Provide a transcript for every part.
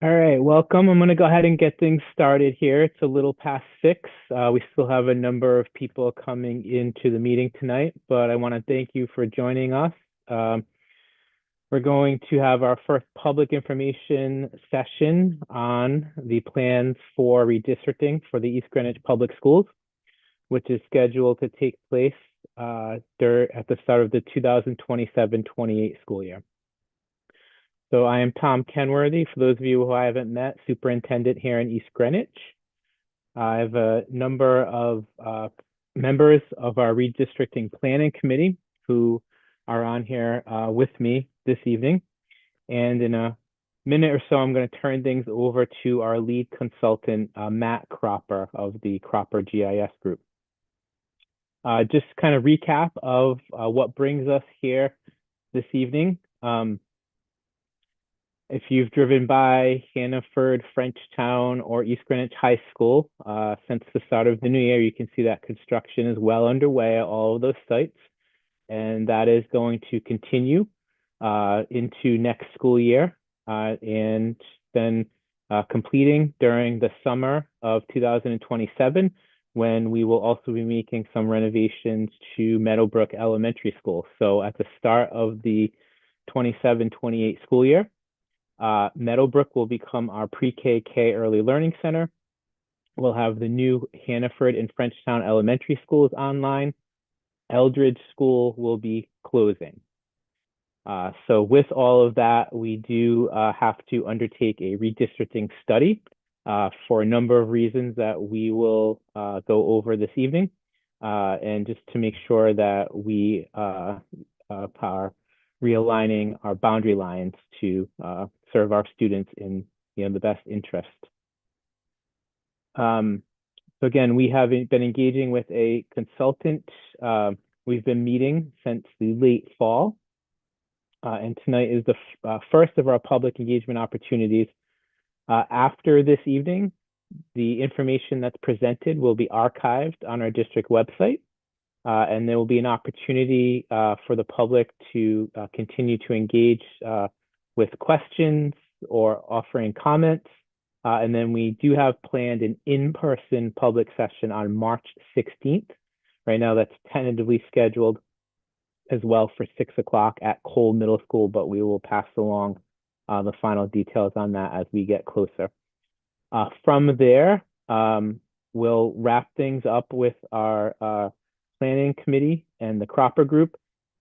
All right, welcome. I'm going to go ahead and get things started here. It's a little past 6. We still have a number of people coming into the meeting tonight, but I want to thank you for joining us. Um, we're going to have our first public information session on the plans for redistricting for the East Greenwich Public Schools, which is scheduled to take place at the start of the 2027-28 school year. So I am Tom Kenworthy. For those of you who I haven't met, superintendent here in East Greenwich. I have a number of members of our redistricting planning committee who are on here with me this evening. And in a minute or so, I'm going to turn things over to our lead consultant, Matt Cropper of the Cropper GIS group. Just kind of recap of what brings us here this evening. If you've driven by Hannaford, Frenchtown, or East Greenwich High School since the start of the new year, you can see that construction is well underway at all of those sites. And that is going to continue into next school year and then completing during the summer of 2027, when we will also be making some renovations to Meadowbrook Elementary School. So at the start of the 27-28 school year, Meadowbrook will become our pre-K early learning center. We'll have the new Hannaford and Frenchtown elementary schools online. Eldridge School will be closing. So with all of that, we do have to undertake a redistricting study for a number of reasons that we will go over this evening. And just to make sure that we are realigning our boundary lines to serve our students in the best interest. So again, we have been engaging with a consultant. We've been meeting since the late fall. And tonight is the first of our public engagement opportunities. After this evening, the information that's presented will be archived on our district website. And there will be an opportunity for the public to continue to engage with questions or offering comments. And then we do have planned an in-person public session on March 16th. Right now, that's tentatively scheduled as well for 6 o'clock at Cole Middle School, but we will pass along the final details on that as we get closer. From there, we'll wrap things up with our planning committee and the Cropper group.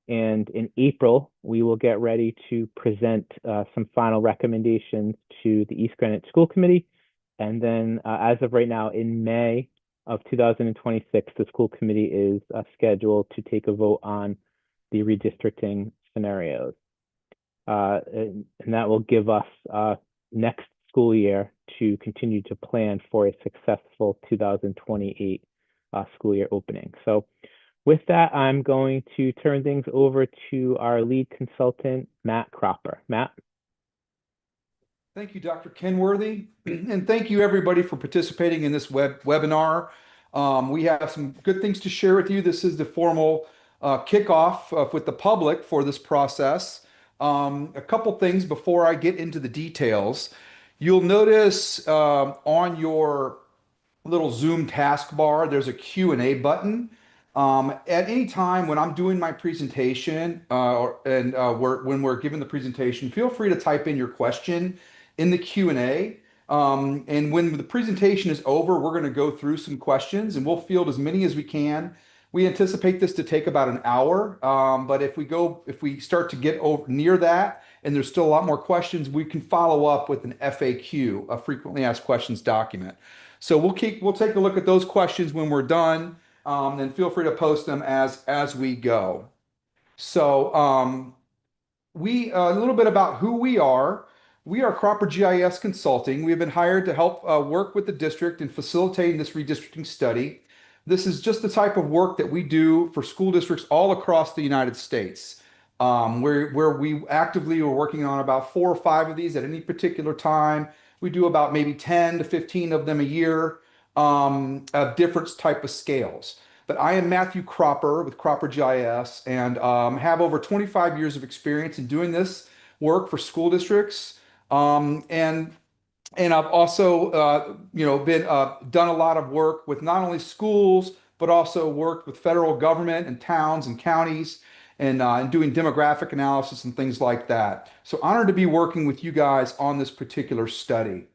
And in April, we will get ready to present some final recommendations to the East Greenwich School Committee. And then as of right now, in May of 2026, the school committee is scheduled to take a vote on the redistricting scenarios. And that will give us next school year to continue to plan for a successful 2028 school year opening. So with that, I'm going to turn things over to our lead consultant, Matt Cropper. Matt? Thank you, Dr. Kenworthy, and thank you everybody for participating in this webinar. We have some good things to share with you. This is the formal kickoff with the public for this process. A couple things before I get into the details. You'll notice on your little Zoom taskbar, there's a Q&A button. At any time when I'm doing my presentation when we're giving the presentation, feel free to type in your question in the Q&A. And when the presentation is over, we're going to go through some questions and we'll field as many as we can. We anticipate this to take about an hour, but if we start to get near that and there's still a lot more questions, we can follow up with an FAQ, a frequently asked questions document. So we'll take a look at those questions when we're done, and feel free to post them as we go. So a little bit about who we are. We are Cropper GIS Consulting. We have been hired to help work with the district in facilitating this redistricting study. This is just the type of work that we do for school districts all across the United States, where we actively are working on about 4 or 5 of these at any particular time. We do about maybe 10 to 15 of them a year, of different type of scales. But I am Matthew Cropper with Cropper GIS and have over 25 years of experience in doing this work for school districts. And And I've also, been done a lot of work with not only schools, but also worked with federal government and towns and counties, and doing demographic analysis and things like that. So honored to be working with you guys on this particular study.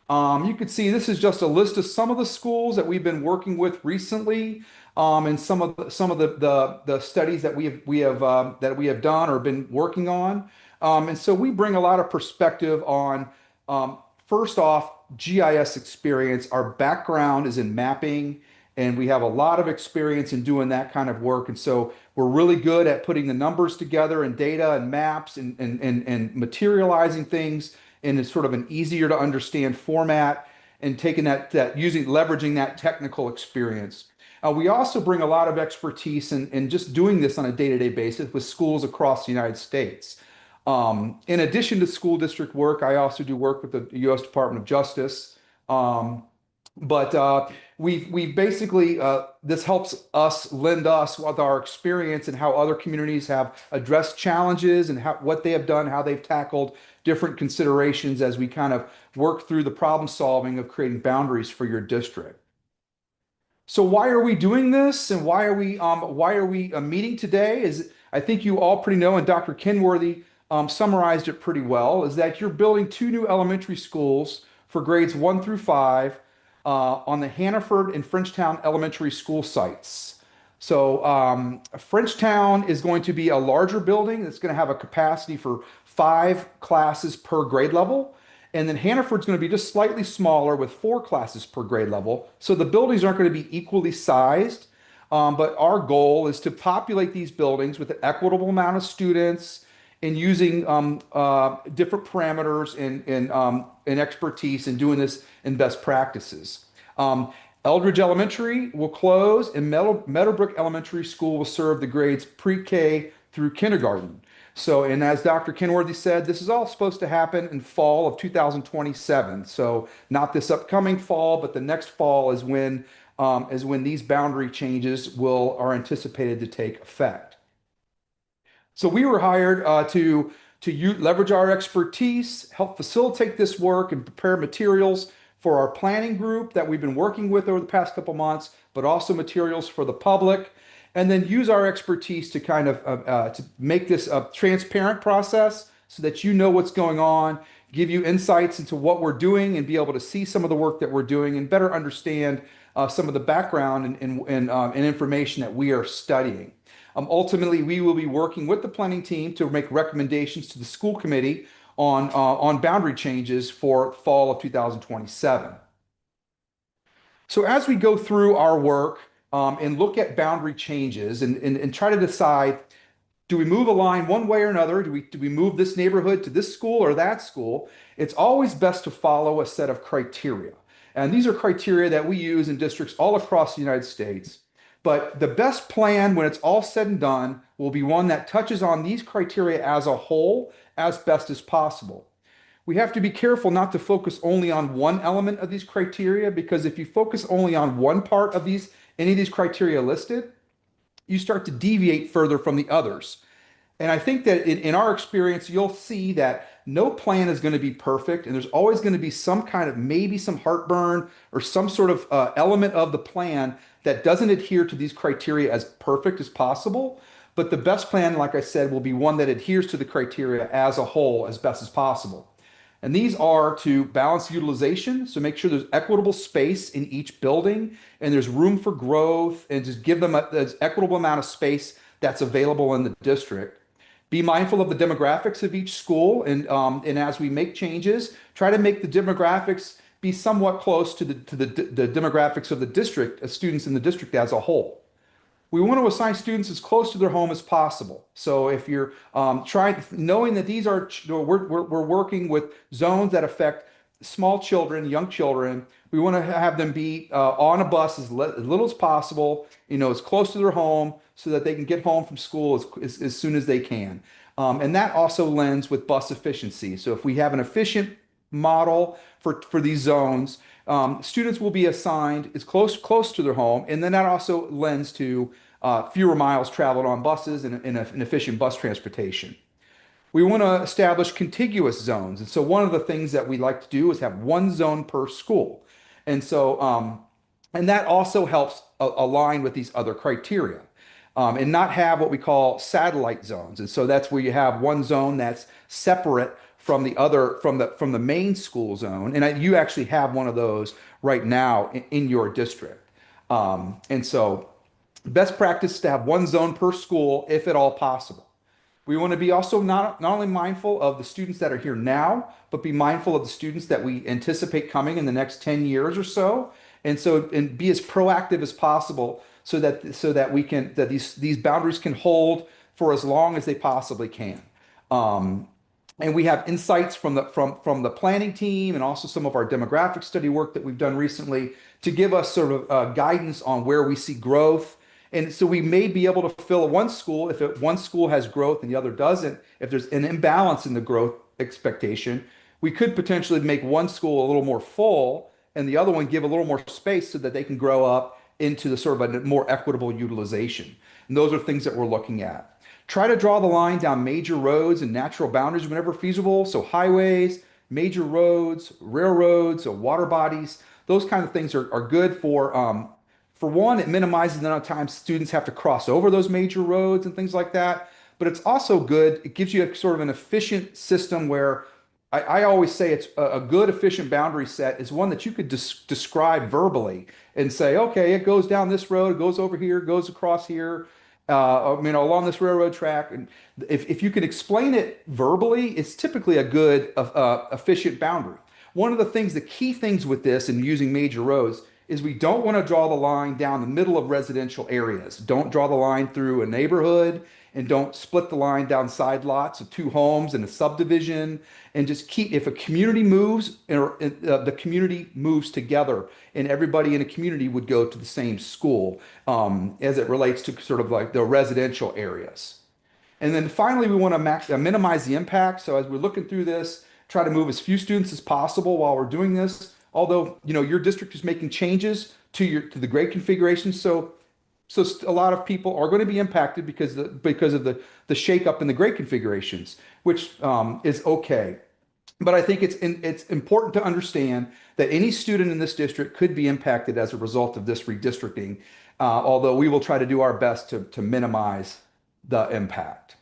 You can see this is just a list of some of the schools that we've been working with recently, and some of the studies that we have done or been working on. And so we bring a lot of perspective on, um, first off, GIS experience. Our background is in mapping, and we have a lot of experience in doing that kind of work. And so we're really good at putting the numbers together and data and maps and materializing things in a sort of an easier to understand format, and taking leveraging that technical experience. We also bring a lot of expertise in just doing this on a day-to-day basis with schools across the United States. In addition to school district work, I also do work with the U.S. Department of Justice. Um, but we basically, this helps us lend us with our experience and how other communities have addressed challenges, and what they have done, how they've tackled different considerations as we kind of work through the problem solving of creating boundaries for your district. So why are we doing this, and why are we meeting today? Is, I think you all pretty know, and Dr. Kenworthy summarized it pretty well, is that you're building two new elementary schools for grades 1 through 5 on the Hannaford and Frenchtown elementary school sites. So Frenchtown is going to be a larger building that's going to have a capacity for 5 classes per grade level. And then Hannaford's going to be just slightly smaller with 4 classes per grade level. So the buildings aren't going to be equally sized. But our goal is to populate these buildings with an equitable amount of students, and using different parameters and expertise in doing this in best practices. Eldridge Elementary will close, and Meadowbrook Elementary School will serve the grades pre-K through kindergarten. So, and as Dr. Kenworthy said, this is all supposed to happen in fall of 2027. So not this upcoming fall, but the next fall is when these boundary changes are anticipated to take effect. So we were hired to leverage our expertise, help facilitate this work, and prepare materials for our planning group that we've been working with over the past couple months, but also materials for the public, and then use our expertise to kind of to make this a transparent process so that you know what's going on, give you insights into what we're doing, and be able to see some of the work that we're doing and better understand some of the background and information that we are studying. Ultimately, we will be working with the planning team to make recommendations to the school committee on boundary changes for fall of 2027. So as we go through our work and look at boundary changes and try to decide, do we move a line one way or another? Do we move this neighborhood to this school or that school? It's always best to follow a set of criteria. And these are criteria that we use in districts all across the United States. But the best plan, when it's all said and done, will be one that touches on these criteria as a whole as best as possible. We have to be careful not to focus only on one element of these criteria, because if you focus only on one part of any of these criteria listed, you start to deviate further from the others. And I think that in our experience, you'll see that no plan is going to be perfect, and there's always going to be some kind of, maybe some heartburn or some sort of element of the plan that doesn't adhere to these criteria as perfect as possible. But the best plan, like I said, will be one that adheres to the criteria as a whole as best as possible. And these are to balance utilization, so make sure there's equitable space in each building and there's room for growth, and just give them an equitable amount of space that's available in the district. Be mindful of the demographics of each school, and as we make changes, try to make the demographics be somewhat close to the demographics of the district, students in the district as a whole. We want to assign students as close to their home as possible. So if you're knowing that these are, we're working with zones that affect small children, young children, we want to have them be on a bus as little as possible, as close to their home, so that they can get home from school as soon as they can. And that also lends with bus efficiency. So if we have an efficient model for these zones, students will be assigned as close to their home, and then that also lends to fewer miles traveled on buses and efficient bus transportation. We want to establish contiguous zones. And so one of the things that we like to do is have one zone per school. And so, and that also helps align with these other criteria. And not have what we call satellite zones. And so that's where you have one zone that's separate from the other, from the main school zone. And you actually have one of those right now in your district. And so best practice is to have one zone per school if at all possible. We want to be also not only mindful of the students that are here now, but be mindful of the students that we anticipate coming in the next 10 years or so. And be as proactive as possible so that we can that these boundaries can hold for as long as they possibly can. Um, and we have insights from the planning team and also some of our demographic study work that we've done recently to give us sort of guidance on where we see growth. And so we may be able to fill one school if one school has growth and the other doesn't. If there's an imbalance in the growth expectation, we could potentially make one school a little more full and the other one give a little more space so that they can grow up into the sort of a more equitable utilization. And those are things that we're looking at. Try to draw the line down major roads and natural boundaries whenever feasible. So highways, major roads, railroads, water bodies, those kind of things are good for one, it minimizes the amount of time students have to cross over those major roads and things like that. But it's also good. It gives you a sort of an efficient system where I always say it's a good, efficient boundary set is one that you could describe verbally and say, okay, it goes down this road, it goes over here, goes across here, along this railroad track. And if you can explain it verbally, it's typically a good, efficient boundary. One of the key things with this and using major roads is we don't want to draw the line down the middle of residential areas. Don't draw the line through a neighborhood and don't split the line down side lots of two homes in a subdivision. And just if a community moves, or the community moves together, and everybody in a community would go to the same school as it relates to sort of like the residential areas. And then finally, we want to minimize the impact. So as we're looking through this, try to move as few students as possible while we're doing this. Although, your district is making changes to the grade configuration, so a lot of people are going to be impacted because of the shakeup in the grade configurations, which is okay. But I think it's important to understand that any student in this district could be impacted as a result of this redistricting, although we will try to do our best to minimize the impact.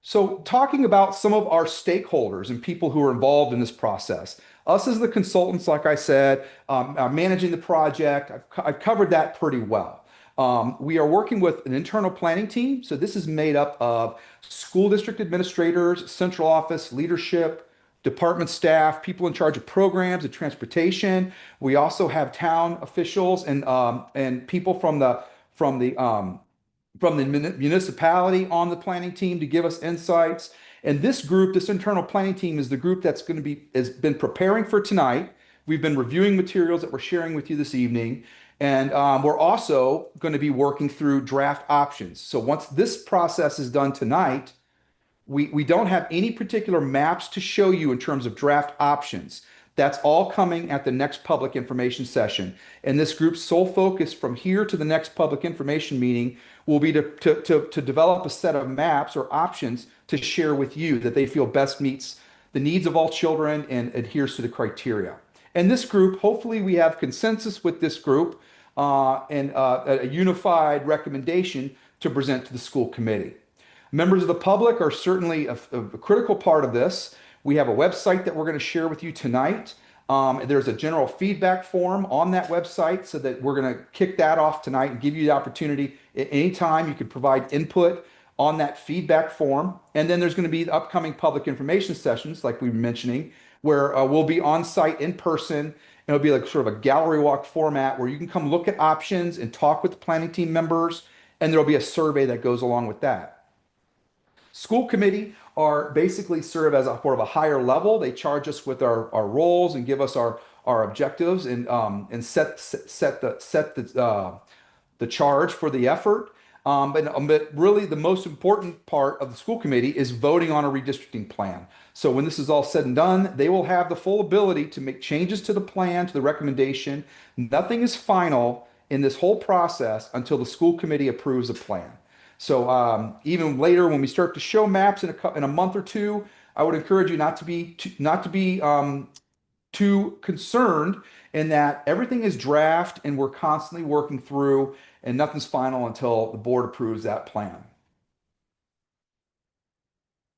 So talking about some of our stakeholders and people who are involved in this process, us as the consultants, like I said, managing the project, I've covered that pretty well. We are working with an internal planning team. So this is made up of school district administrators, central office leadership, department staff, people in charge of programs and transportation. We also have town officials and people from the municipality on the planning team to give us insights. And this internal planning team, is the group that's has been preparing for tonight. We've been reviewing materials that we're sharing with you this evening. And we're also going to be working through draft options. So once this process is done tonight, we don't have any particular maps to show you in terms of draft options. That's all coming at the next public information session. And this group's sole focus from here to the next public information meeting will be to develop a set of maps or options to share with you that they feel best meets the needs of all children and adheres to the criteria. And this group, hopefully we have consensus with this group and a unified recommendation to present to the school committee. Members of the public are certainly a critical part of this. We have a website that we're going to share with you tonight. There's a general feedback form on that website, so that we're going to kick that off tonight and give you the opportunity at any time you could provide input on that feedback form. And then there's going to be upcoming public information sessions, like we were mentioning, where we'll be on site in person. And it'll be like sort of a gallery walk format where you can come look at options and talk with the planning team members. And there'll be a survey that goes along with that. School committee are basically serve as a sort of a higher level. They charge us with our roles and give us our objectives and set the charge for the effort. But really the most important part of the school committee is voting on a redistricting plan. So when this is all said and done, they will have the full ability to make changes to the plan, to the recommendation. Nothing is final in this whole process until the school committee approves a plan. So even later, when we start to show maps in a month or two, I would encourage you not to be too concerned in that everything is draft and we're constantly working through, and nothing's final until the board approves that plan.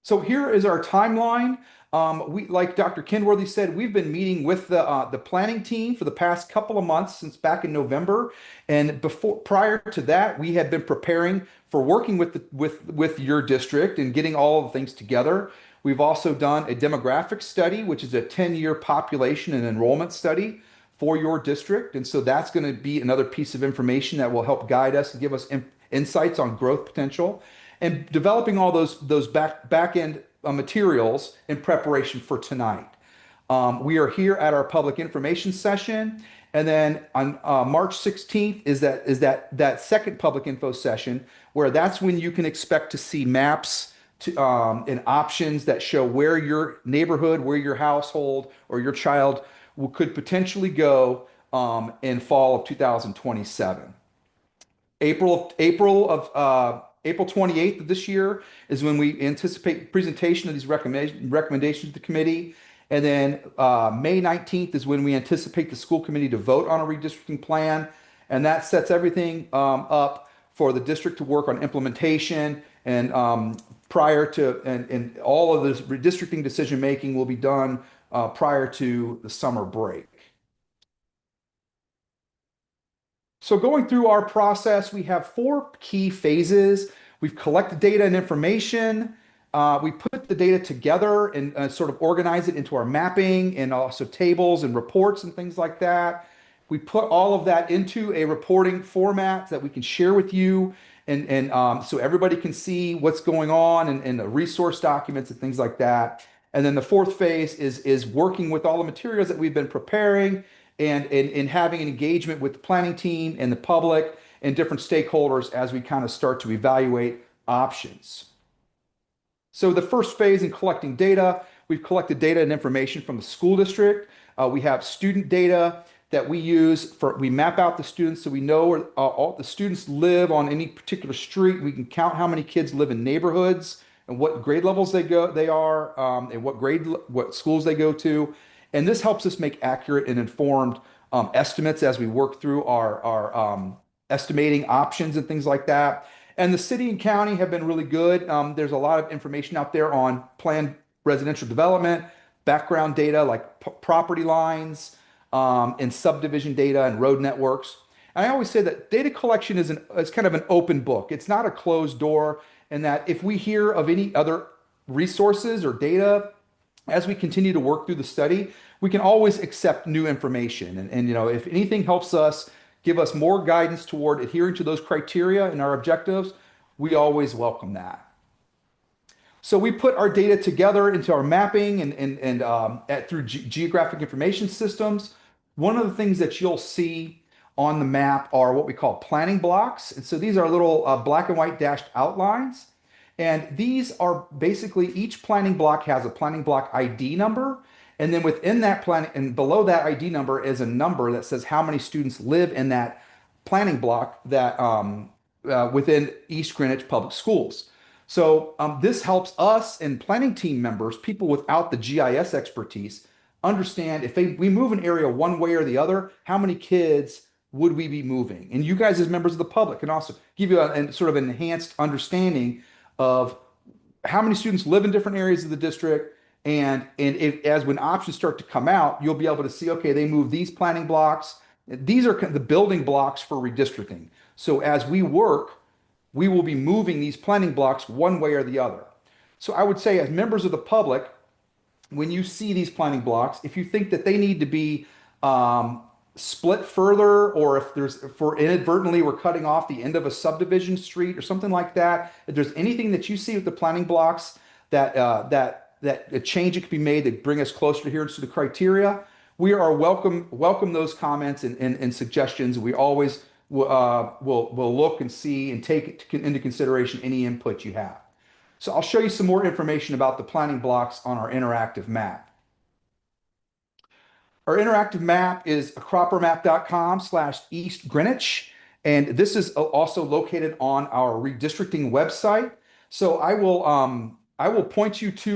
So here is our timeline. Like Dr. Kenworthy said, we've been meeting with the planning team for the past couple of months since back in November, and prior to that, we had been preparing for working with your district and getting all of the things together. We've also done a demographic study, which is a 10-year population and enrollment study for your district, and so that's going to be another piece of information that will help guide us and give us insights on growth potential and developing all those back end materials in preparation for tonight. We are here at our public information session, and then on March 16th is that second public info session where that's when you can expect to see maps and options that show where your neighborhood, where your household or your child could potentially go in fall of 2027. April 28th of this year is when we anticipate presentation of these recommendations to the committee. And then May 19th is when we anticipate the school committee to vote on a redistricting plan. And that sets everything up for the district to work on implementation and prior to, and all of this redistricting decision making will be done prior to the summer break. So going through our process, we have four key phases. We've collected data and information. We put the data together and sort of organize it into our mapping and also tables and reports and things like that. We put all of that into a reporting format that we can share with you, and so everybody can see what's going on and the resource documents and things like that. And then the fourth phase is working with all the materials that we've been preparing and having an engagement with the planning team and the public and different stakeholders as we kind of start to evaluate options. So the first phase in collecting data, we've collected data and information from the school district. We have student data that we use we map out the students so we know where all the students live on any particular street. We can count how many kids live in neighborhoods and what grade levels they are, and what schools they go to. And this helps us make accurate and informed estimates as we work through our estimating options and things like that. And the city and county have been really good. There's a lot of information out there on planned residential development, background data like property lines, and subdivision data and road networks. And I always say that data collection is kind of an open book. It's not a closed door, and that if we hear of any other resources or data as we continue to work through the study, we can always accept new information. And if anything helps us give us more guidance toward adhering to those criteria and our objectives, we always welcome that. So we put our data together into our mapping and through geographic information systems. One of the things that you'll see on the map are what we call planning blocks. And so these are little black and white dashed outlines. And these are basically, each planning block has a planning block ID number. And then within that plan, and below that ID number is a number that says how many students live in that planning block that within East Greenwich Public Schools. So this helps us and planning team members, people without the GIS expertise, understand if we move an area one way or the other, how many kids would we be moving? And you guys as members of the public can also give you a sort of enhanced understanding of how many students live in different areas of the district. And as when options start to come out, you'll be able to see, okay, they move these planning blocks. These are the building blocks for redistricting. So as we work, we will be moving these planning blocks one way or the other. So I would say as members of the public, when you see these planning blocks, if you think that they need to be split further, or if inadvertently we're cutting off the end of a subdivision street or something like that, if there's anything that you see with the planning blocks that a change can be made that bring us closer to adherence to the criteria, we are welcome those comments and suggestions. We always will look and see and take into consideration any input you have. So I'll show you some more information about the planning blocks on our interactive map. Our interactive map is croppermap.com/East Greenwich. And this is also located on our redistricting website. So I will point you to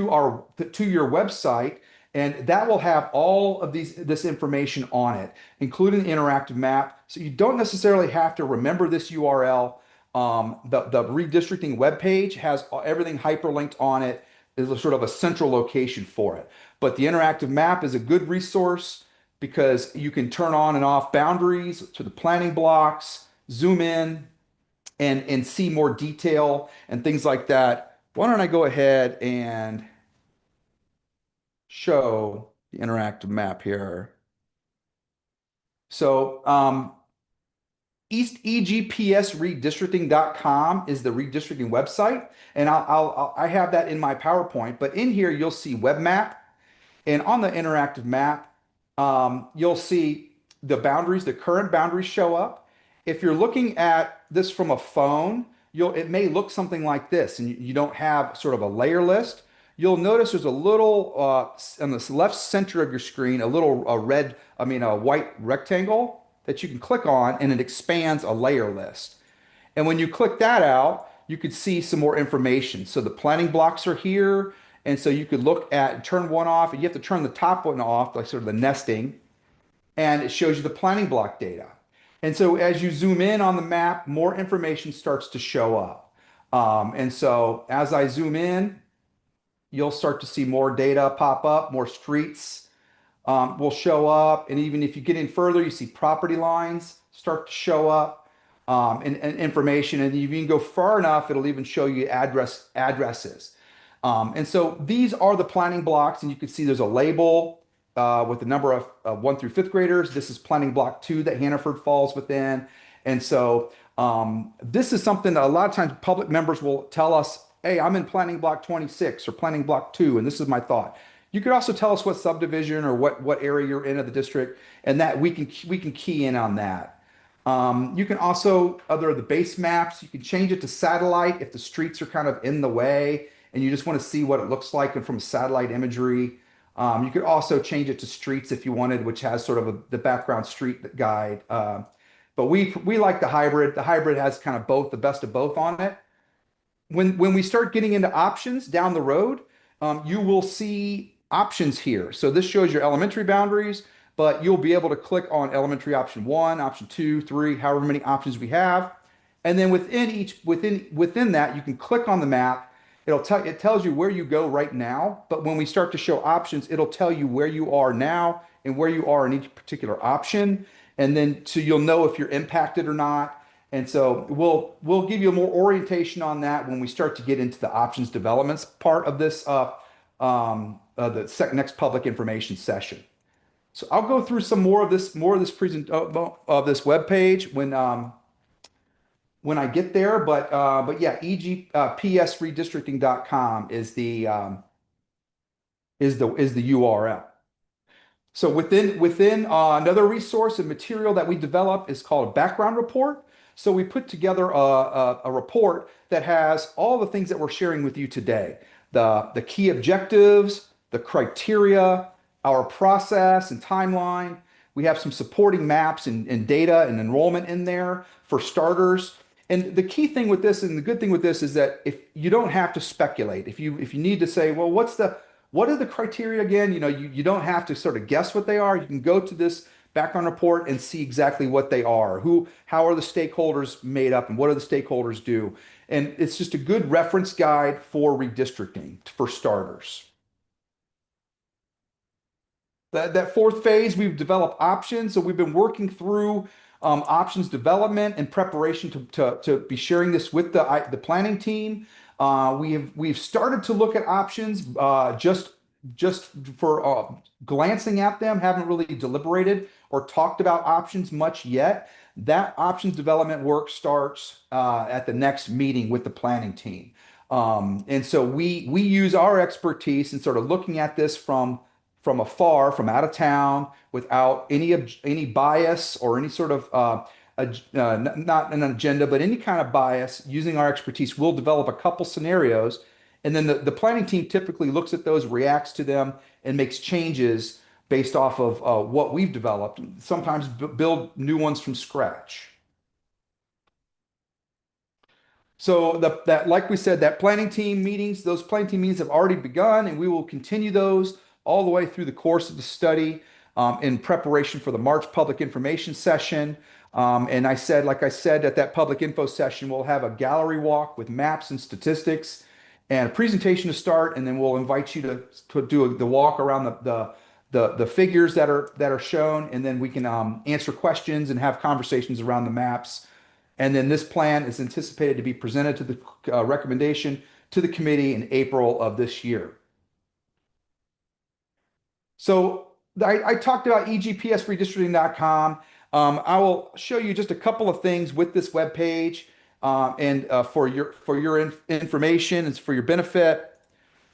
your website, and that will have all of this information on it, including the interactive map. So you don't necessarily have to remember this URL. The redistricting webpage has everything hyperlinked on it. Is a sort of a central location for it. But the interactive map is a good resource because you can turn on and off boundaries to the planning blocks, zoom in, and see more detail and things like that. Why don't I go ahead and show the interactive map here? So EGPSredistricting.com is the redistricting website, and I have that in my PowerPoint. But in here, you'll see web map. And on the interactive map, you'll see the boundaries, the current boundaries show up. If you're looking at this from a phone, it may look something like this, and you don't have sort of a layer list. You'll notice there's a little on the left center of your screen, a little a white rectangle that you can click on, and it expands a layer list. And when you click that out, you could see some more information. So the planning blocks are here. And so you could look at, turn one off, and you have to turn the top one off, like sort of the nesting, and it shows you the planning block data. And so as you zoom in on the map, more information starts to show up. And so as I zoom in, you'll start to see more data pop up, more streets will show up. And even if you get in further, you see property lines start to show up, and information. And if you can go far enough, it'll even show you addresses. And so these are the planning blocks, and you can see there's a label with the number of 1 through 5th graders. This is planning block 2 that Hannaford falls within. And so this is something that a lot of times public members will tell us, hey, I'm in planning block 26 or planning block 2, and this is my thought. You could also tell us what subdivision or what area you're in of the district, and that we can key in on that. You can also, other the base maps, you can change it to satellite if the streets are kind of in the way and you just want to see what it looks like and from satellite imagery. You could also change it to streets if you wanted, which has sort of the background street guide. But we like the hybrid. The hybrid has kind of both, the best of both on it. When we start getting into options down the road, you will see options here. So this shows your elementary boundaries, but you'll be able to click on elementary option 1, option 2, 3, however many options we have. And then within that, you can click on the map. It tells you where you go right now, but when we start to show options, it'll tell you where you are now and where you are in each particular option. And then so you'll know if you're impacted or not. And so we'll give you more orientation on that when we start to get into the options developments part of this next public information session. So I'll go through some more of this of this web page when I get there, but yeah, EGPSredistricting.com is the URL. So within another resource and material that we develop is called a background report. So we put together a report that has all the things that we're sharing with you today, the key objectives, the criteria, our process and timeline. We have some supporting maps and data and enrollment in there for starters. And the key thing with this, and the good thing with this, is that if you don't have to speculate, if you need to say, well, what are the criteria again? You don't have to sort of guess what they are. You can go to this background report and see exactly what they are. How are the stakeholders made up, and what do the stakeholders do? And it's just a good reference guide for redistricting for starters. That fourth phase, we've developed options. So we've been working through options development in preparation to be sharing this with the planning team. We've started to look at options just for glancing at them, haven't really deliberated or talked about options much yet. That options development work starts at the next meeting with the planning team. And so we use our expertise in sort of looking at this from afar, from out of town, without any bias or any sort of not an agenda, but any kind of bias. Using our expertise, we'll develop a couple scenarios, and then the planning team typically looks at those, reacts to them, and makes changes based off of what we've developed. Sometimes build new ones from scratch. So that, like we said, that planning team meetings, those planning team meetings have already begun, and we will continue those all the way through the course of the study in preparation for the March public information session. And like I said, at that public info session, we'll have a gallery walk with maps and statistics and a presentation to start, and then we'll invite you to do the walk around the figures that are shown, and then we can answer questions and have conversations around the maps. And then this plan is anticipated to be presented to the recommendation to the committee in April of this year. So I talked about egpsredistricting.com. I will show you just a couple of things with this web page and for your information, it's for your benefit.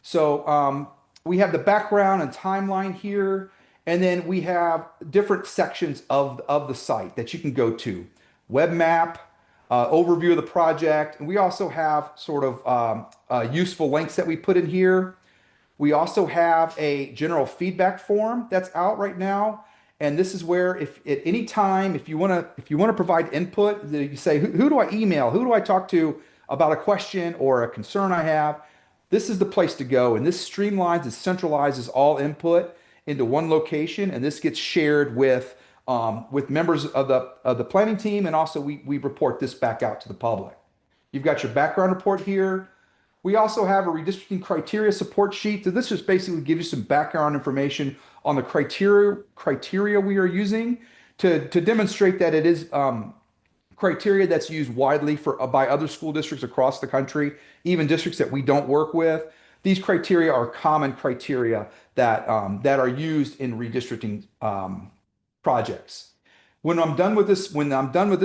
So we have the background and timeline here, and then we have different sections of the site that you can go to. Web map, overview of the project, and we also have sort of useful links that we put in here. We also have a general feedback form that's out right now. And this is where if at any time, if you want to provide input, you say, who do I email? Who do I talk to about a question or a concern I have? This is the place to go. And this streamlines and centralizes all input into one location. And this gets shared with members of the planning team. And also we report this back out to the public. You've got your background report here. We also have a redistricting support sheet. So this just basically gives you some background information on the criteria we are using to demonstrate that it is criteria that's used widely by other school districts across the country, even districts that we don't work with. These criteria are common criteria that are used in redistricting projects. When I'm done with this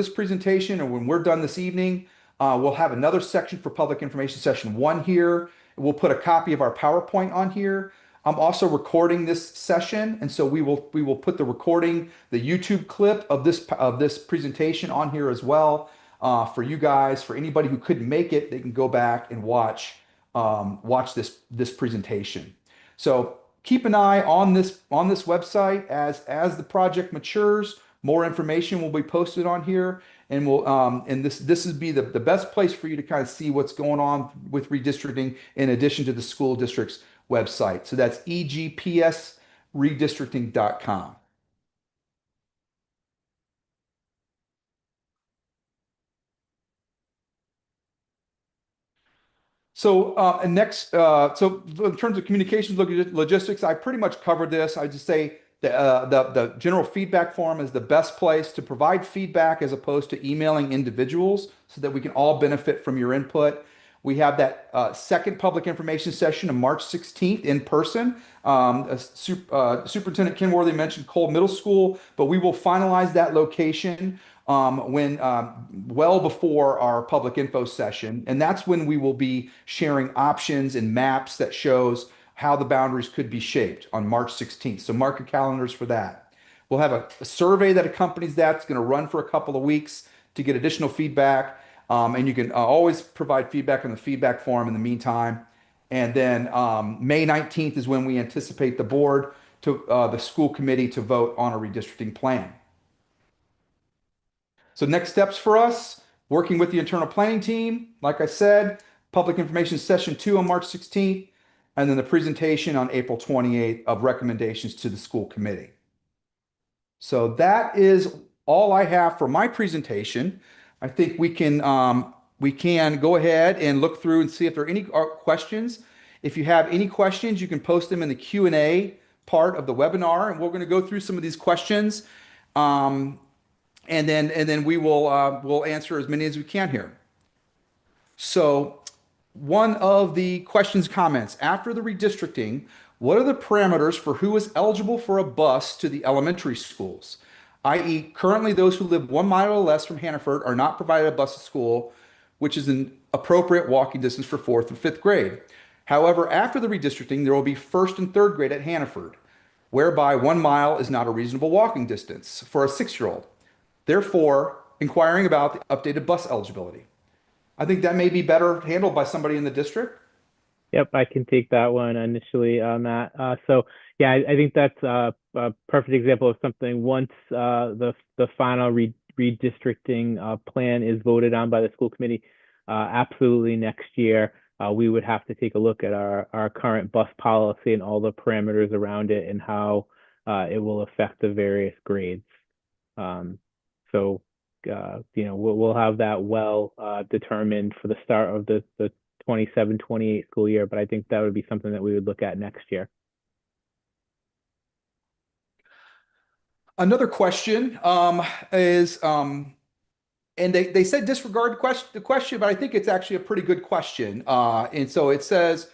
presentation, or when we're done this evening, we'll have another section for public information session 1 here. We'll put a copy of our PowerPoint on here. I'm also recording this session, and so we will put the recording, the YouTube clip of this presentation on here as well for you guys. For anybody who couldn't make it, they can go back and watch this presentation. So keep an eye on this website as the project matures. More information will be posted on here, and this would be the best place for you to kind of see what's going on with redistricting in addition to the school district's website. So that's egpsredistricting.com. So so in terms of communications logistics, I pretty much covered this. I just say the general feedback form is the best place to provide feedback as opposed to emailing individuals so that we can all benefit from your input. We have that second public information session on March 16th in person. Superintendent Kenworthy mentioned Cole Middle School, but we will finalize that location well before our public info session. And that's when we will be sharing options and maps that shows how the boundaries could be shaped on March 16th. So mark your calendars for that. We'll have a survey that accompanies that. It's going to run for a couple of weeks to get additional feedback. And you can always provide feedback on the feedback form in the meantime. And then May 19th is when we anticipate the school committee to vote on a redistricting plan. So next steps for us, working with the internal planning team, like I said, public information session 2 on March 16th, and then the presentation on April 28th of recommendations to the school committee. So that is all I have for my presentation. I think we can go ahead and look through and see if there are any questions. If you have any questions, you can post them in the Q&A part of the webinar, and we're going to go through some of these questions, and then we'll answer as many as we can here. So one of the questions, comments, after the redistricting, what are the parameters for who is eligible for a bus to the elementary schools? i.e., currently those who live 1 mile or less from Hannaford are not provided a bus to school, which is an appropriate walking distance for 4th and 5th grade. However, after the redistricting, there will be 1st and 3rd grade at Hannaford, whereby 1 mile is not a reasonable walking distance for a 6-year-old. Therefore, inquiring about the updated bus eligibility. I think that may be better handled by somebody in the district. Yep, I can take that one initially, Matt. So yeah, I think that's a perfect example of something. Once the final redistricting plan is voted on by the school committee, absolutely next year, we would have to take a look at our current bus policy and all the parameters around it and how it will affect the various grades. So, we'll have that well determined for the start of the 27-28 school year, but I think that would be something that we would look at next year. Another question is, and they said disregard the question, but I think it's actually a pretty good question. And so it says,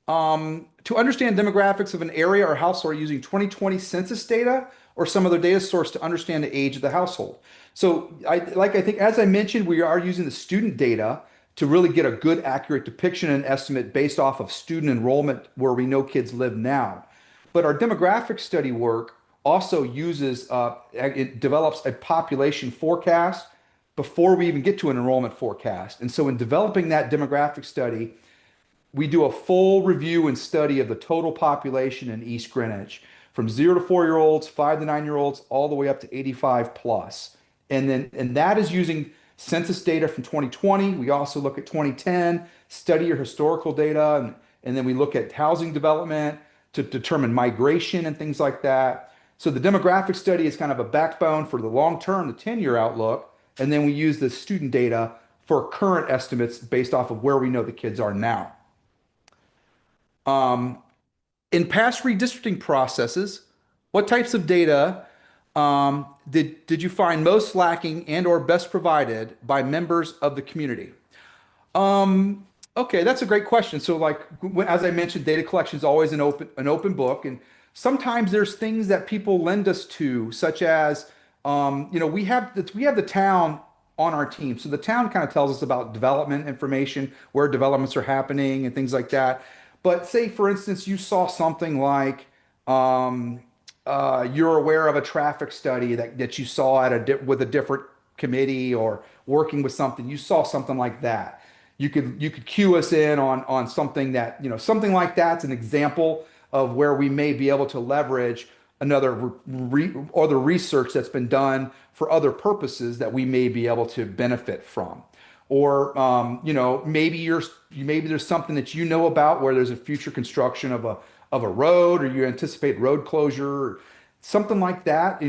to understand demographics of an area or household using 2020 census data or some other data source to understand the age of the household. So I think, as I mentioned, we are using the student data to really get a good, accurate depiction and estimate based off of student enrollment where we know kids live now. But our demographic study work also it develops a population forecast before we even get to an enrollment forecast. And so in developing that demographic study, we do a full review and study of the total population in East Greenwich from 0 to 4 year olds, 5 to 9 year olds, all the way up to 85 plus. And that is using census data from 2020. We also look at 2010, study your historical data, and then we look at housing development to determine migration and things like that. So the demographic study is kind of a backbone for the long term, the 10-year outlook. And then we use the student data for current estimates based off of where we know the kids are now. In past redistricting processes, what types of data did you find most lacking and or best provided by members of the community? Okay, that's a great question. So, like as I mentioned, data collection is always an open book, and sometimes there's things that people lend us to, such as we have the town on our team, so the town kind of tells us about development information, where developments are happening, and things like that. But say, for instance, you saw something like you're aware of a traffic study that you saw with a different committee or working with something. You saw something like that. You could cue us in on something something like that's an example of where we may be able to leverage other research that's been done for other purposes that we may be able to benefit from. Or maybe there's something that you know about where there's a future construction of a road, or you anticipate road closure, or something like that.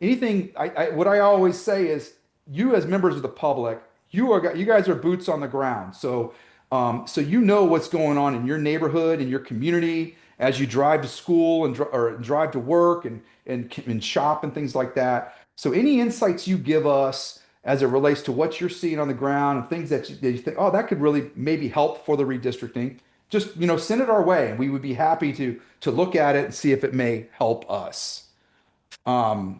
Anything. What I always say is, you as members of the public, you guys are boots on the ground. So you know what's going on in your neighborhood, in your community, as you drive to school or drive to work and shop and things like that. So any insights you give us as it relates to what you're seeing on the ground and things that you think, oh, that could really maybe help for the redistricting, just send it our way, and we would be happy to look at it and see if it may help us. Um,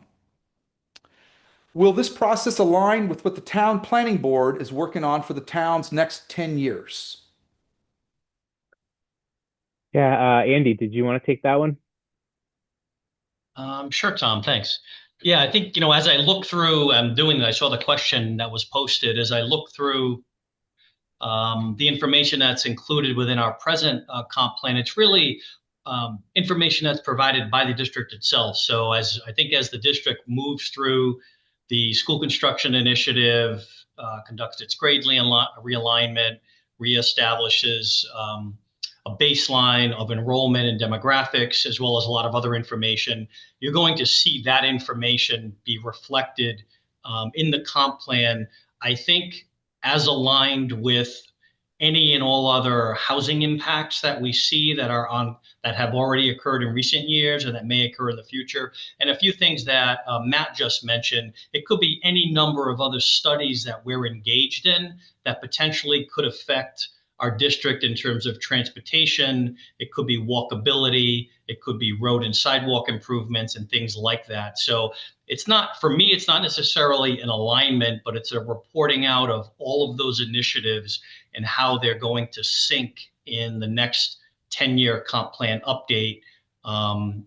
will this process align with what the town planning board is working on for the town's next 10 years? Yeah, Andy, did you want to take that one? Sure, Tom, thanks. Yeah, I think, as I look through, I saw the question that was posted. As I look through the information that's included within our present comp plan, it's really information that's provided by the district itself. So as the district moves through the school construction initiative, conducts its grade realignment, reestablishes a baseline of enrollment and demographics, as well as a lot of other information, you're going to see that information be reflected in the comp plan. I think as aligned with any and all other housing impacts that we see that have already occurred in recent years or that may occur in the future. And a few things that Matt just mentioned. It could be any number of other studies that we're engaged in that potentially could affect our district in terms of transportation. It could be walkability. It could be road and sidewalk improvements and things like that. So for me, it's not necessarily an alignment, but it's a reporting out of all of those initiatives and how they're going to sync in the next 10-year comp plan update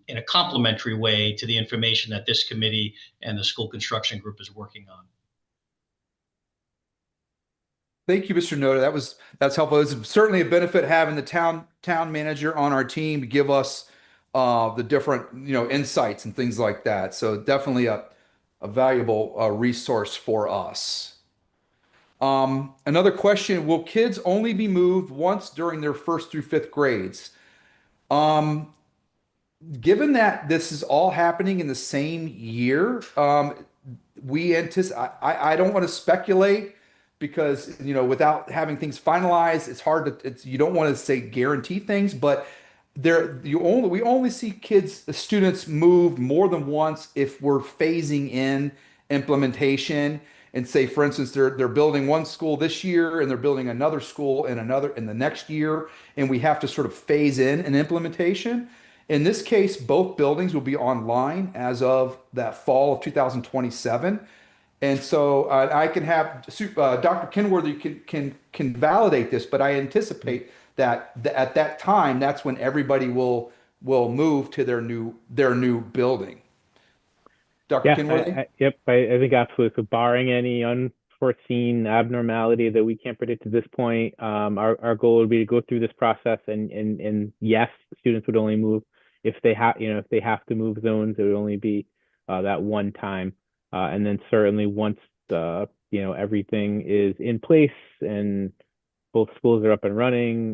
in a complementary way to the information that this committee and the school construction group is working on. Thank you, Mr. Noda. That's helpful. It's certainly a benefit having the town manager on our team to give us the different insights and things like that. So definitely a valuable resource for us. Another question, will kids only be moved once during their first through fifth grades? Um, Given that this is all happening in the same year, we anticipate, I don't want to speculate because, without having things finalized, it's hard to, you don't want to say guarantee things, but we only see students move more than once if we're phasing in implementation and say, for instance, they're building one school this year and they're building another school in the next year, and we have to sort of phase in an implementation. In this case, both buildings will be online as of that fall of 2027. And so I can have Dr. Kenworthy can validate this, but I anticipate that at that time, that's when everybody will move to their new building. Dr. Yeah, Kenworthy? yep, I think absolutely. So barring any unforeseen abnormality that we can't predict at this point, our goal would be to go through this process and yes, students would only move if they if they have to move zones, it would only be that one time. And then certainly once everything is in place and both schools are up and running,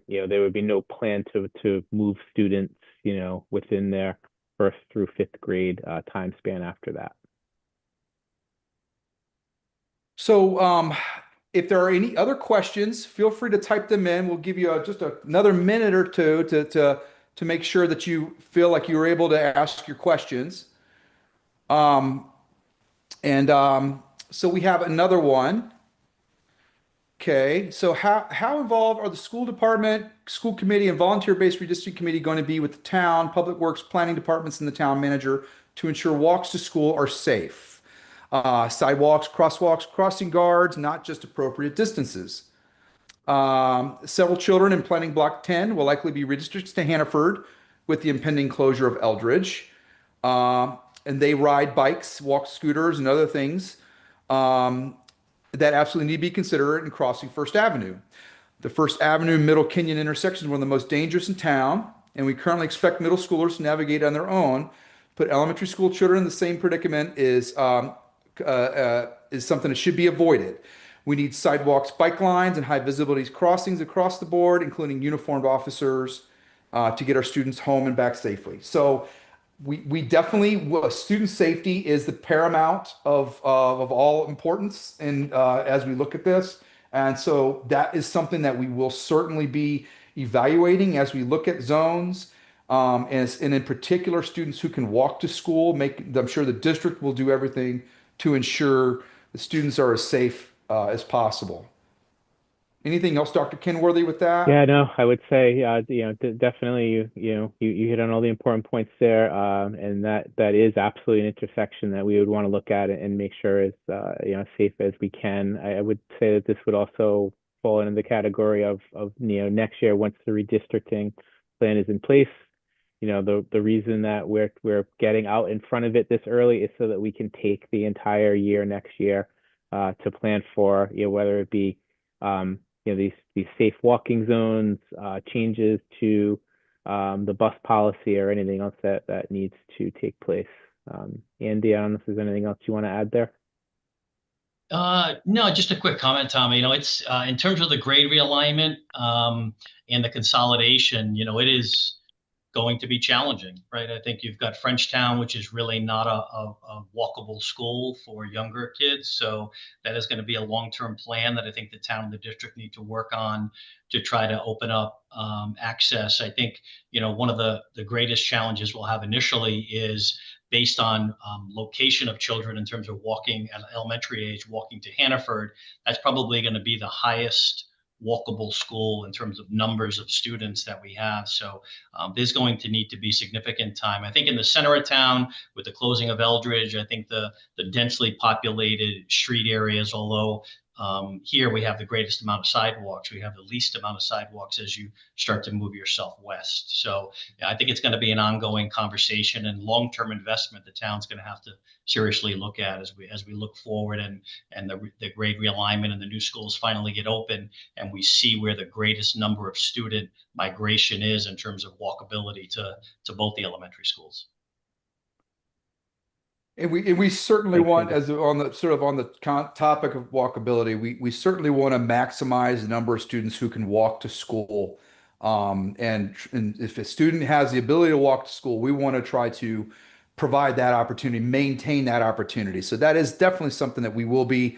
there would be no plan to move students, within their first through fifth grade time span after that. So, if there are any other questions, feel free to type them in. We'll give you just another minute or two to make sure that you feel like you were able to ask your questions. So we have another one. Okay, so how involved are the school department, school committee, and volunteer-based redistricting committee going to be with the town, public works, planning departments, and the town manager to ensure walks to school are safe? Sidewalks, crosswalks, crossing guards, not just appropriate distances. Several children in planning block 10 will likely be redistricted to Hannaford with the impending closure of Eldridge. And they ride bikes, walk scooters, and other things. That absolutely need to be considered in crossing First Avenue. The First Avenue Middle Kenyon intersection is one of the most dangerous in town, and we currently expect middle schoolers to navigate on their own. Put elementary school children in the same predicament is something that should be avoided. We need sidewalks, bike lines, and high visibility crossings across the board, including uniformed officers, to get our students home and back safely. So we definitely, student safety is the paramount of all importance, and as we look at this, and so that is something that we will certainly be evaluating as we look at zones, and in particular, students who can walk to school. I'm sure the district will do everything to ensure the students are as safe as possible. Anything else, Dr. Kenworthy, with that? Yeah, no, I would say, definitely you hit on all the important points there, and that is absolutely an intersection that we would want to look at and make sure is safe as we can. I would say that this would also fall into the category of next year once the redistricting plan is in place. The reason that we're getting out in front of it this early is so that we can take the entire year next year to plan for whether it be these safe walking zones, changes to the bus policy or anything else that needs to take place. Andy, I don't know if there's anything else you want to add there. No, just a quick comment, Tommy. It's in terms of the grade realignment and the consolidation, it is going to be challenging, right? I think you've got Frenchtown, which is really not a walkable school for younger kids. So that is going to be a long-term plan that I think the town and the district need to work on to try to open up access. I think, one of the greatest challenges we'll have initially is based on location of children in terms of walking at elementary age, walking to Hannaford. That's probably going to be the highest walkable school in terms of numbers of students that we have. So there's going to need to be significant time. I think in the center of town with the closing of Eldridge, I think the densely populated street areas, although here we have the greatest amount of sidewalks, we have the least amount of sidewalks as you start to move yourself west. So I think it's going to be an ongoing conversation and long-term investment the town's going to have to seriously look at as we look forward and the grade realignment and the new schools finally get open and we see where the greatest number of student migration is in terms of walkability to both the elementary schools. And we certainly Thanks, want, Andy. as on the sort of on the topic of walkability, we certainly want to maximize the number of students who can walk to school. And if a student has the ability to walk to school, we want to try to provide that opportunity, maintain that opportunity. So that is definitely something that we will be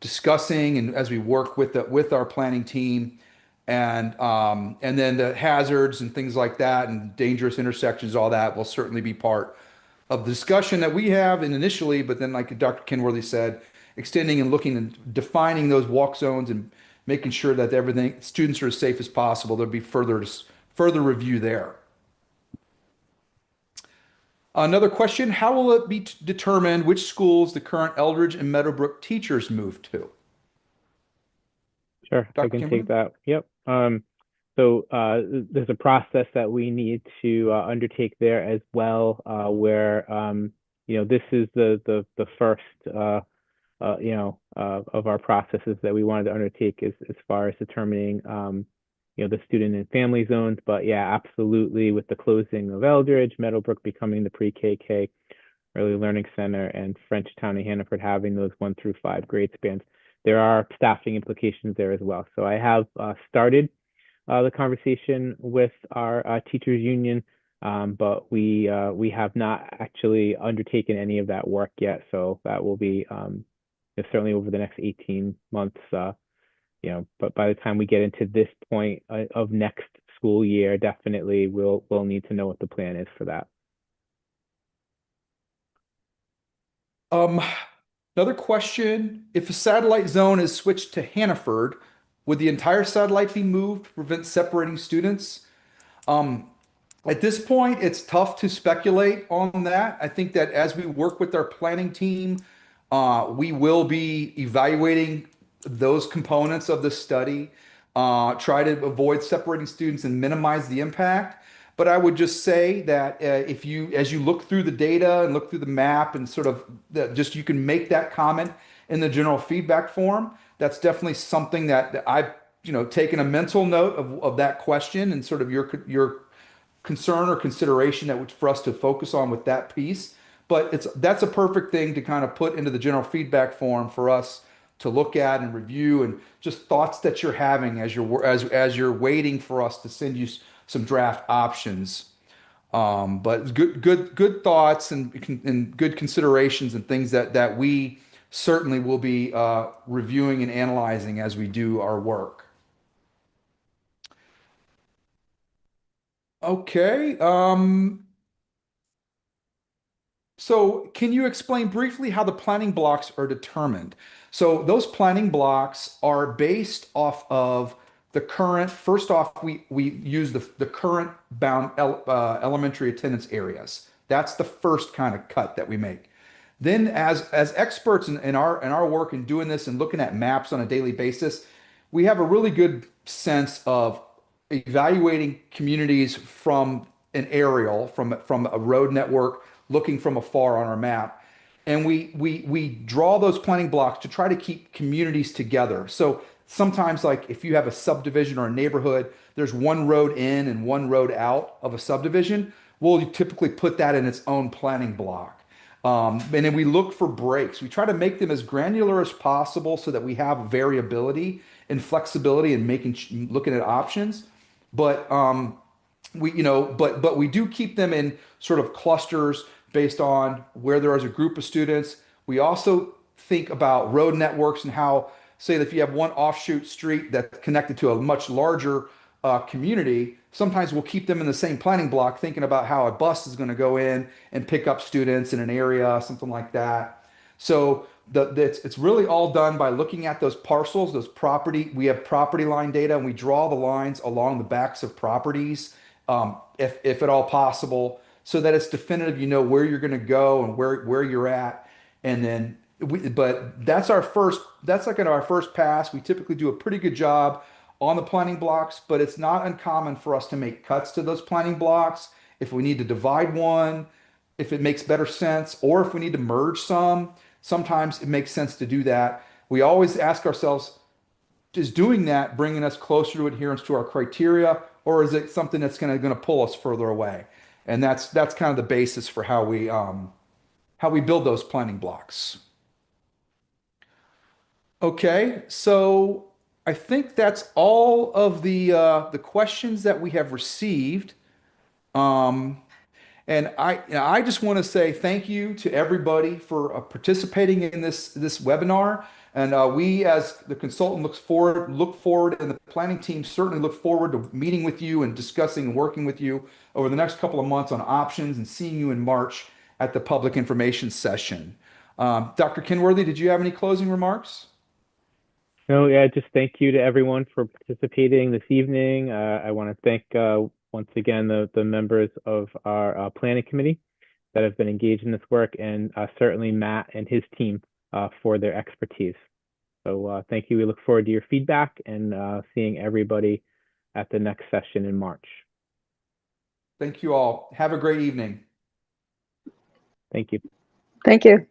discussing, and as we work with our planning team, and then the hazards and things like that, and dangerous intersections, all that will certainly be part of the discussion that we have and initially, but then like Dr. Kenworthy said, extending and looking and defining those walk zones and making sure that everything students are as safe as possible. There'll be further review there. Another question: how will it be determined which schools the current Eldridge and Meadowbrook teachers move to? Sure, I Dr. can take Kenworthy? that. Yep. There's a process that we need to undertake there as well, where this is the first of our processes that we wanted to undertake as far as determining the student and family zones. But yeah, absolutely, with the closing of Eldridge, Meadowbrook becoming the pre-KK Early Learning Center, and Frenchtown and Hannaford having those 1 through 5 grade spans, there are staffing implications there as well. So I have started the conversation with our teachers union, but we have not actually undertaken any of that work yet. So that will be certainly over the next 18 months. But by the time we get into this point of next school year, definitely we'll need to know what the plan is for that. Um, Another question: if a satellite zone is switched to Hannaford, would the entire satellite be moved to prevent separating students? Um, At this point, it's tough to speculate on that. I think that as we work with our planning team, we will be evaluating those components of the study, try to avoid separating students and minimize the impact. But I would just say that as you look through the data and look through the map and sort of just you can make that comment in the general feedback form. That's definitely something that I've taken a mental note of that question and sort of your concern or consideration that would for us to focus on with that piece. But that's a perfect thing to kind of put into the general feedback form for us to look at and review, and just thoughts that you're having as you're waiting for us to send you some draft options. But good thoughts and good considerations and things that we certainly will be reviewing and analyzing as we do our work. Okay. So can you explain briefly how the planning blocks are determined? So those planning blocks are based off of the current, first off, we use the current elementary attendance areas. That's the first kind of cut that we make. Then as experts in our work in doing this and looking at maps on a daily basis, we have a really good sense of evaluating communities from an aerial, from a road network, looking from afar on our map. And we draw those planning blocks to try to keep communities together. So sometimes, like if you have a subdivision or a neighborhood, there's one road in and one road out of a subdivision. We'll typically put that in its own planning block. And then we look for breaks. We try to make them as granular as possible so that we have variability and flexibility in looking at options. But but we do keep them in sort of clusters based on where there is a group of students. We also think about road networks and how, say, that if you have one offshoot street that's connected to a much larger community, sometimes we'll keep them in the same planning block, thinking about how a bus is going to go in and pick up students in an area, something like that. So it's really all done by looking at those parcels, those property. We have property line data, and we draw the lines along the backs of properties, if at all possible, so that it's definitive. You know where you're going to go and where you're at, and then but that's our first. That's like our first pass. We typically do a pretty good job on the planning blocks, but it's not uncommon for us to make cuts to those planning blocks if we need to divide one, if it makes better sense, or if we need to merge some. Sometimes it makes sense to do that. We always ask ourselves, is doing that bringing us closer to adherence to our criteria, or is it something that's going to pull us further away? And that's kind of the basis for how we build those planning blocks. Okay, so I think that's all of the questions that we have received. And I just want to say thank you to everybody for participating in this webinar. And we, as the consultant, look forward, and the planning team certainly look forward to meeting with you and discussing and working with you over the next couple of months on options and seeing you in March at the public information session. Dr. Kenworthy, did you have any closing remarks? No, yeah, just thank you to everyone for participating this evening. I want to thank once again the members of our planning committee that have been engaged in this work, and certainly Matt and his team for their expertise. So thank you. We look forward to your feedback and seeing everybody at the next session in March. Thank you all. Have a great evening. Thank you. Thank you.